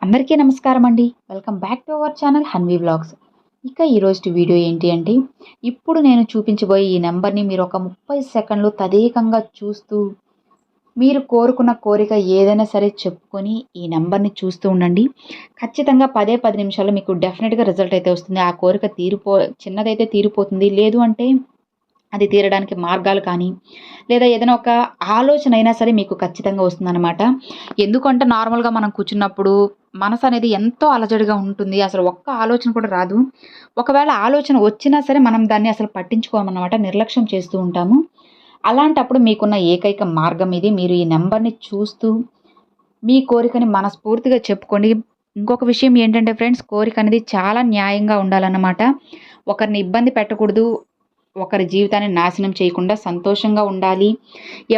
అందరికీ నమస్కారం అండి. Welcome back to our channel Hanvi vlogs. ఇక ఈరోజు వీడియో ఏంటి అంటే, ఇప్పుడు నేను చూపించబోయే ఈ నెంబర్ని మీరు ఒక 30 సెకండ్లు తదేకంగా చూస్తూ మీరు కోరుకున్న కోరిక ఏదైనా సరే చెప్పుకొని ఈ నెంబర్ని చూస్తూ ఉండండి. ఖచ్చితంగా 10 నిమిషాల్లో మీకు డెఫినెట్గా రిజల్ట్ అయితే వస్తుంది. ఆ కోరిక చిన్నదైతే తీరిపోతుంది. లేదు అంటే అది తీరడానికి మార్గాలు కానీ, లేదా ఏదైనా ఒక ఆలోచన అయినా సరే మీకు ఖచ్చితంగా వస్తుందన్నమాట. ఎందుకంటే నార్మల్గా మనం కూర్చున్నప్పుడు మనసు అనేది ఎంతో అలజడిగా ఉంటుంది. అసలు ఒక్క ఆలోచన కూడా రాదు. ఒకవేళ ఆలోచన వచ్చినా సరే మనం దాన్ని అసలు పట్టించుకోమన్నమాట, నిర్లక్ష్యం చేస్తూ ఉంటాము. అలాంటప్పుడు మీకున్న ఏకైక మార్గం ఇది. మీరు ఈ నెంబర్ని చూస్తూ మీ కోరికని మనస్ఫూర్తిగా చెప్పుకోండి. ఇంకొక విషయం ఏంటంటే ఫ్రెండ్స్, కోరిక అనేది చాలా న్యాయంగా ఉండాలన్నమాట. ఒకరిని ఇబ్బంది పెట్టకూడదు. ఒకరి జీవితాన్ని నాశనం చేయకుండా సంతోషంగా ఉండాలి.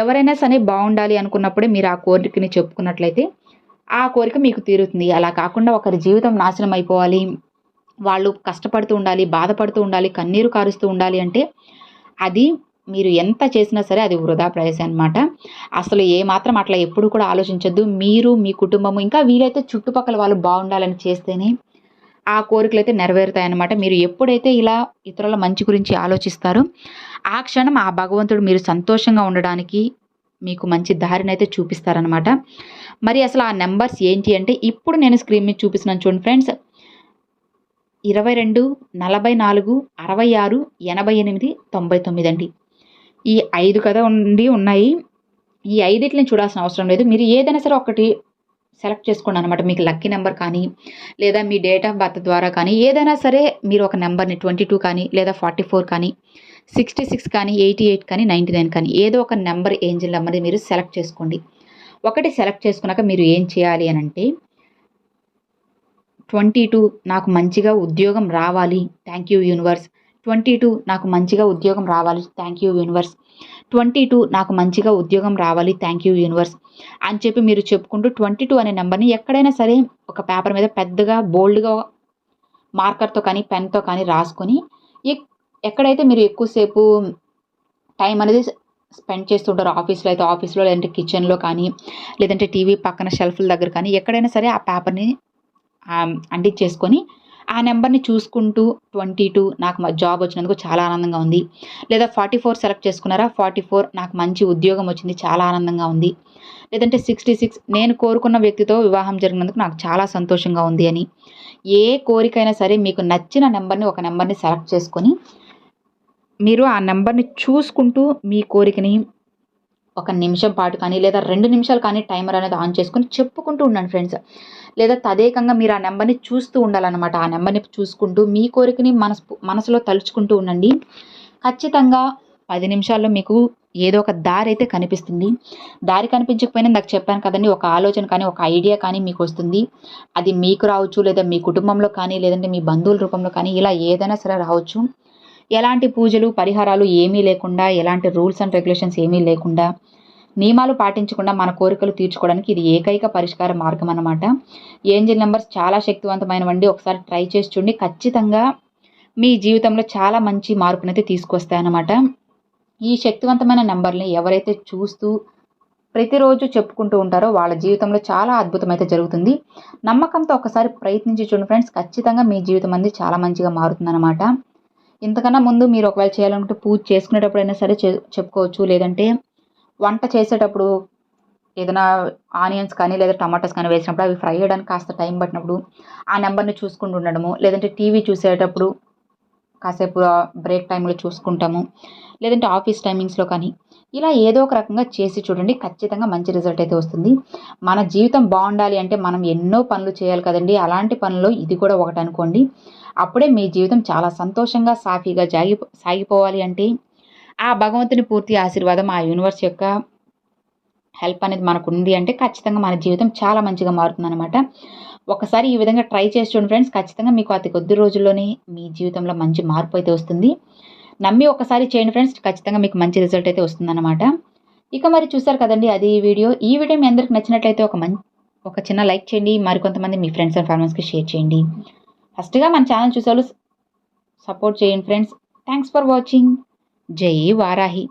ఎవరైనా సరే బాగుండాలి అనుకున్నప్పుడే మీరు ఆ కోరికని చెప్పుకున్నట్లయితే ఆ కోరిక మీకు తీరుతుంది. అలా కాకుండా ఒకరి జీవితం నాశనం అయిపోవాలి, వాళ్ళు కష్టపడుతూ ఉండాలి, బాధపడుతూ ఉండాలి, కన్నీరు కారుస్తూ ఉండాలి అంటే అది మీరు ఎంత చేసినా సరే అది వృధా ప్రయాసే అనమాట. అసలు ఏమాత్రం అట్లా ఎప్పుడు కూడా ఆలోచించొద్దు. మీరు, మీ కుటుంబము, ఇంకా వీలైతే చుట్టుపక్కల వాళ్ళు బాగుండాలని చేస్తేనే ఆ కోరికలైతే నెరవేరుతాయన్నమాట. మీరు ఎప్పుడైతే ఇలా ఇతరుల మంచి గురించి ఆలోచిస్తారో ఆ క్షణం ఆ భగవంతుడు మీరు సంతోషంగా ఉండడానికి మీకు మంచి దారినైతే చూపిస్తారనమాట. మరి అసలు ఆ నెంబర్స్ ఏంటి అంటే, ఇప్పుడు నేను స్క్రీన్ మీద చూపిస్తున్నాను చూడండి ఫ్రెండ్స్. 22, 44, 66, 88, 99 అండి. ఈ 5 కదా ఉన్నాయి. ఈ 5టిని చూడాల్సిన అవసరం లేదు. మీరు ఏదైనా సరే ఒకటి సెలెక్ట్ చేసుకోండి అనమాట. మీకు లక్కీ నెంబర్ కానీ, లేదా మీ డేట్ ఆఫ్ బర్త్ ద్వారా కానీ, ఏదైనా సరే మీరు ఒక నెంబర్ని 22 కానీ, లేదా 44 కానీ, 66 కానీ, 88 కానీ, 99 కానీ, ఏదో ఒక నెంబర్, ఏంజిల్ నెంబర్ని మీరు సెలెక్ట్ చేసుకోండి. ఒకటి సెలెక్ట్ చేసుకున్నాక మీరు ఏం చేయాలి అని అంటే, 22 నాకు మంచిగా ఉద్యోగం రావాలి, థ్యాంక్ యూ యూనివర్స్. 22 నాకు మంచిగా ఉద్యోగం రావాలి, థ్యాంక్ యూ యూనివర్స్. 22 నాకు మంచిగా ఉద్యోగం రావాలి, థ్యాంక్ యూ యూనివర్స్ అని చెప్పి మీరు చెప్పుకుంటూ 22 అనే నెంబర్ని ఎక్కడైనా సరే ఒక పేపర్ మీద పెద్దగా బోల్డ్గా మార్కర్తో కానీ, పెన్తో కానీ రాసుకొని ఎక్కడైతే మీరు ఎక్కువసేపు టైం అనేది స్పెండ్ చేస్తుంటారు, ఆఫీస్లో అయితే ఆఫీస్లో, లేదంటే కిచెన్లో కానీ, లేదంటే టీవీ పక్కన షెల్ఫ్ల దగ్గర కానీ, ఎక్కడైనా సరే ఆ పేపర్ని అంటించేసుకొని ఆ నెంబర్ని చూసుకుంటూ 22 నాకు జాబ్ వచ్చినందుకు చాలా ఆనందంగా ఉంది, లేదా 44 సెలెక్ట్ చేసుకున్నారా, 44 నాకు మంచి ఉద్యోగం వచ్చింది, చాలా ఆనందంగా ఉంది, లేదంటే 66 నేను కోరుకున్న వ్యక్తితో వివాహం జరిగినందుకు నాకు చాలా సంతోషంగా ఉంది అని ఏ కోరికైనా సరే మీకు నచ్చిన నెంబర్ని, ఒక నెంబర్ని సెలెక్ట్ చేసుకొని మీరు ఆ నెంబర్ని చూసుకుంటూ మీ కోరికని ఒక నిమిషం పాటు కానీ, లేదా 2 నిమిషాలు కానీ టైమర్ అనేది ఆన్ చేసుకొని చెప్పుకుంటూ ఉండండి ఫ్రెండ్స్. లేదా తదేకంగా మీరు ఆ నెంబర్ని చూస్తూ ఉండాలన్నమాట. ఆ నెంబర్ని చూసుకుంటూ మీ కోరికని మనసులో తలుచుకుంటూ ఉండండి. ఖచ్చితంగా 10 నిమిషాల్లో మీకు ఏదో ఒక దారి అయితే కనిపిస్తుంది. దారి కనిపించకపోయినా నాకు చెప్పాను కదండి, ఒక ఆలోచన కానీ, ఒక ఐడియా కానీ మీకు వస్తుంది. అది మీకు రావచ్చు, లేదా మీ కుటుంబంలో కానీ, లేదంటే మీ బంధువుల రూపంలో కానీ, ఇలా ఏదైనా సరే రావచ్చు. ఎలాంటి పూజలు, పరిహారాలు ఏమీ లేకుండా, ఎలాంటి రూల్స్ అండ్ రెగ్యులేషన్స్ ఏమీ లేకుండా, నియమాలు పాటించకుండా మన కోరికలు తీర్చుకోవడానికి ఇది ఏకైక పరిష్కార మార్గం అన్నమాట. ఏంజిల్ నెంబర్స్ చాలా శక్తివంతమైనవండి. ఒకసారి ట్రై చేసి చూడండి. ఖచ్చితంగా మీ జీవితంలో చాలా మంచి మార్పునైతే తీసుకొస్తాయన్నమాట. ఈ శక్తివంతమైన నెంబర్ని ఎవరైతే చూస్తూ ప్రతిరోజు చెప్పుకుంటూ ఉంటారో వాళ్ళ జీవితంలో చాలా అద్భుతం అయితే జరుగుతుంది. నమ్మకంతో ఒకసారి ప్రయత్నించి చూడండి ఫ్రెండ్స్. ఖచ్చితంగా మీ జీవితం అనేది చాలా మంచిగా మారుతుందన్నమాట. ఇంతకన్నా ముందు మీరు ఒకవేళ చేయాలనుకుంటే పూజ చేసుకునేటప్పుడైనా సరే చెప్పుకోవచ్చు. లేదంటే వంట చేసేటప్పుడు ఏదైనా ఆనియన్స్ కానీ, లేదా టమాటాస్ కానీ వేసినప్పుడు అవి ఫ్రై అయ్యడానికి కాస్త టైం పట్టినప్పుడు ఆ నెంబర్ని చూసుకుంటూ ఉండడము. లేదంటే టీవీ చూసేటప్పుడు కాసేపు బ్రేక్ టైంలో చూసుకుంటాము. లేదంటే ఆఫీస్ టైమింగ్స్లో కానీ, ఇలా ఏదో ఒక రకంగా చేసి చూడండి. ఖచ్చితంగా మంచి రిజల్ట్ అయితే వస్తుంది. మన జీవితం బాగుండాలి అంటే మనం ఎన్నో పనులు చేయాలి కదండి. అలాంటి పనుల్లో ఇది కూడా ఒకటి అనుకోండి. అప్పుడే మీ జీవితం చాలా సంతోషంగా, సాఫీగా సాగిపోవాలి అంటే ఆ భగవంతుని పూర్తి ఆశీర్వాదం, ఆ యూనివర్స్ యొక్క హెల్ప్ అనేది మనకు ఉంది అంటే ఖచ్చితంగా మన జీవితం చాలా మంచిగా మారుతుందన్నమాట. ఒకసారి ఈ విధంగా ట్రై చేసి చూడండి ఫ్రెండ్స్. ఖచ్చితంగా మీకు అతి కొద్ది రోజుల్లోనే మీ జీవితంలో మంచి మార్పు అయితే వస్తుంది. నమ్మి ఒకసారి చేయండి ఫ్రెండ్స్. ఖచ్చితంగా మీకు మంచి రిజల్ట్ అయితే వస్తుందన్నమాట. ఇక మరి చూసారు కదండి, అది ఈ వీడియో. ఈ వీడియో మీ అందరికి నచ్చినట్లయితే ఒక చిన్న లైక్ చేయండి. మరికొంతమంది మీ ఫ్రెండ్స్ అండ్ ఫ్యామిలీస్కి షేర్ చేయండి. ఫస్ట్గా మన ఛానల్ చూసేవాళ్ళు సపోర్ట్ చేయండి ఫ్రెండ్స్. Thanks for watching. జై వారాహి.